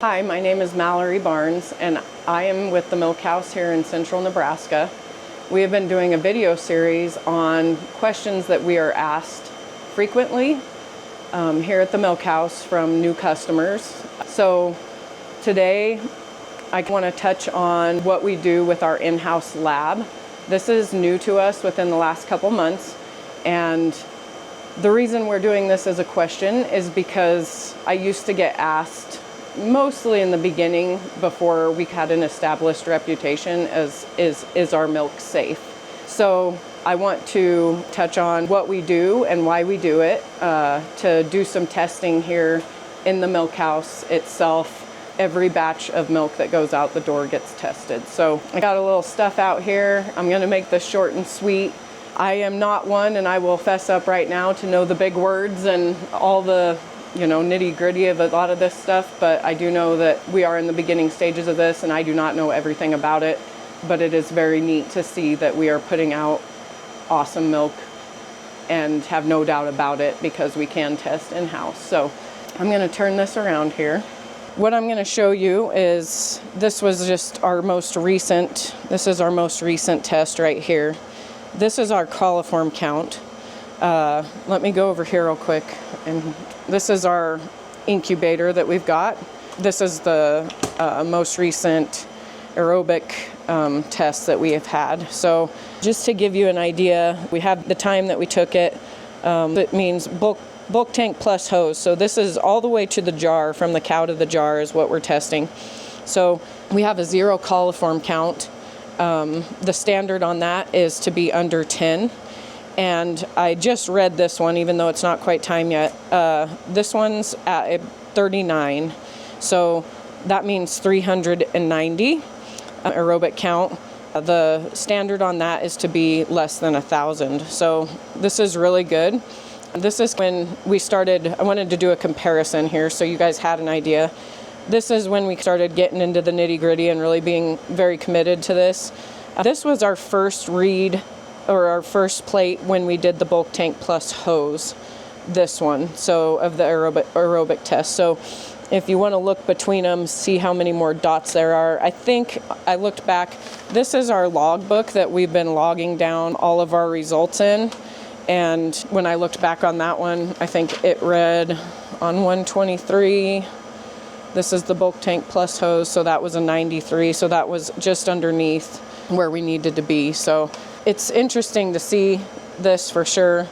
Hi, my name is Mallory Barnes, and I am with the Milk House here in central Nebraska. We have been doing a video series on questions that we are asked frequently here at the Milk House from new customers. So today I want to touch on what we do with our in-house lab. This is new to us within the last couple months, and the reason we're doing this as a question is because I used to get asked mostly in the beginning before we had an established reputation as is our milk safe. So I want to touch on what we do and why we do it, to do some testing here in the Milk House itself. Every batch of milk that goes out the door gets tested. So I got a little stuff out here. I'm going to make this short and sweet. I am not one, and I will fess up right now, to know the big words and all the nitty gritty of a lot of this stuff, but I do know that we are in the beginning stages of this, and I do not know everything about it, but it is very neat to see that we are putting out awesome milk and have no doubt about it because we can test in-house. So I'm going to turn this around here. What I'm going to show you is, this is our most recent test right here. This is our coliform count. Let me go over here real quick. And this is our incubator that we've got. This is the most recent aerobic test that we have had. So just to give you an idea, we have the time that we took it. It means bulk tank plus hose. So this is all the way to the jar, from the cow to the jar is what we're testing. So we have a 0 coliform count. The standard on that is to be under 10. And I just read this one, even though it's not quite time yet. This one's at 39. So that means 390 aerobic count. The standard on that is to be less than 1,000. So this is really good. This is when we started. I wanted to do a comparison here so you guys had an idea. This is when we started getting into the nitty gritty and really being very committed to this. This was our first read, or our first plate, when we did the bulk tank plus hose, this one, so of the aerobic test. So if you want to look between them, see how many more dots there are. I think I looked back, this is our logbook that we've been logging down all of our results in. And when I looked back on that one, I think it read on 123, this is the bulk tank plus hose, so that was a 93, so that was just underneath where we needed to be. So it's interesting to see this for sure.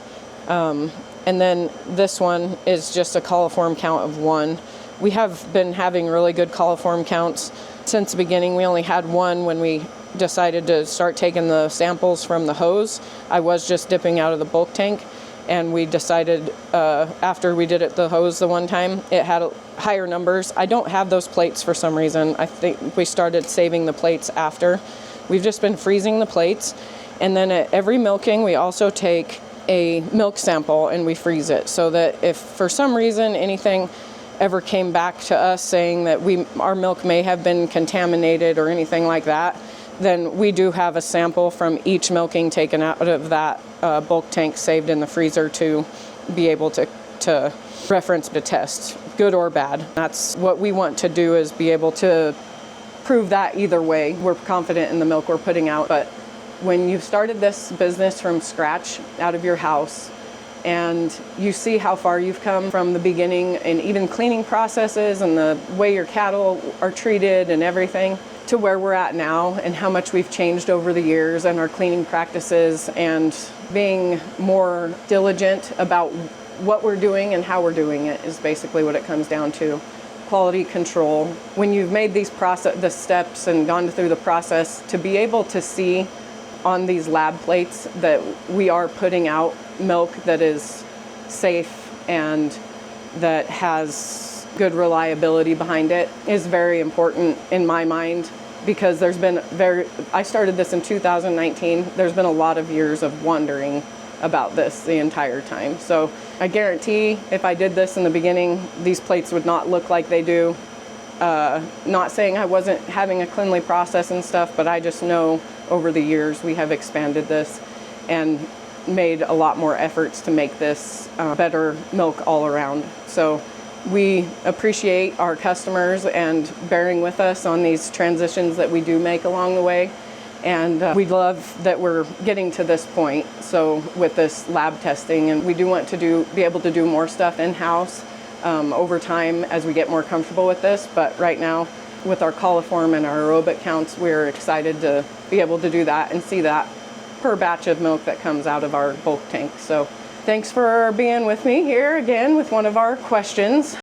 And then this one is just a coliform count of 1. We have been having really good coliform counts since the beginning. We only had 1 when we decided to start taking the samples from the hose. I was just dipping out of the bulk tank, and we decided after we did the hose the one time, it had higher numbers. I don't have those plates for some reason. I think we started saving the plates after. We've just been freezing the plates. And then at every milking, we also take a milk sample and we freeze it, so that if for some reason anything ever came back to us saying that our milk may have been contaminated or anything like that, then we do have a sample from each milking taken out of that bulk tank saved in the freezer to be able to reference to test, good or bad. That's what we want to do, is be able to prove that either way. We're confident in the milk we're putting out, but when you've started this business from scratch out of your house, and you see how far you've come from the beginning, and even cleaning processes and the way your cattle are treated and everything, to where we're at now, and how much we've changed over the years and our cleaning practices, and being more diligent about what we're doing and how we're doing it, is basically what it comes down to. Quality control. When you've made the steps and gone through the process, to be able to see on these lab plates that we are putting out milk that is safe and that has good reliability behind it, is very important in my mind, because I started this in 2019. There's been a lot of years of wondering about this the entire time. So I guarantee if I did this in the beginning, these plates would not look like they do. Not saying I wasn't having a cleanly process and stuff, but I just know over the years we have expanded this and made a lot more efforts to make this better milk all around. So We appreciate our customers and bearing with us on these transitions that we do make along the way. And we love that we're getting to this point. So with this lab testing, and we do want to be able to do more stuff in-house over time as we get more comfortable with this. But right now, with our coliform and our aerobic counts, we're excited to be able to do that and see that per batch of milk that comes out of our bulk tank. So thanks for being with me here again with one of our questions.